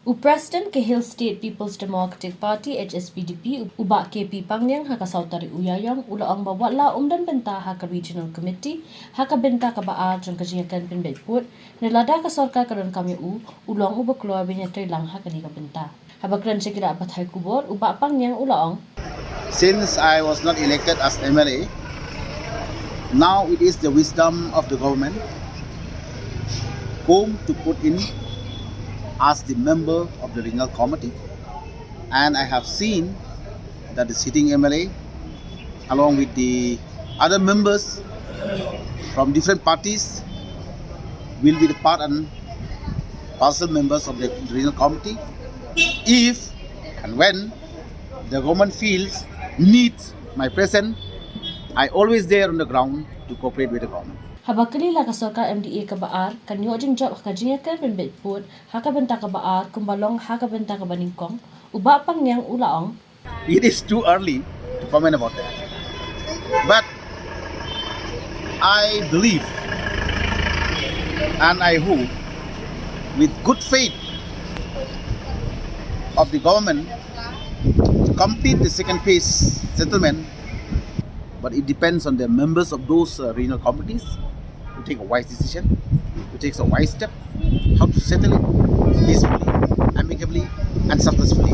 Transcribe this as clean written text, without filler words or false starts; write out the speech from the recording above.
President ke Hill State People's Democratic Party HSPDP ubak KP Pangniang haka sautari uyayang ulaang bawala dan Bynta haka Regional Committee haka Bynta ka baar Jingkyrshan Pynbeit put nelada ka Sorkar karon kami ulang ubak keluar binyatay lang haka ni ka Bynta. Habakran siya kira apat kubor ubak Pangniang ulaang. Since I was not elected as MLA, now it is the wisdom of the government whom to put in as the member of the regional committee, and I have seen that the sitting MLA along with the other members from different parties will be the part and parcel members of the regional committee if and when the government feels needs my presence. I always there on the ground to cooperate with the government. Habakali la ka Sorkar MDA ka baar kanyo job haka Jingïakren Pynbeit put haka Bynta ka baar kumbalong haka Bynta ka baningkong uba Pangniang ulaong. It is too early to comment about that, but I believe and I hope with good faith of the government to complete the second phase settlement, but it depends on the members of those regional committees to take a wise decision, to take a wise step, how to settle it peacefully, amicably and successfully.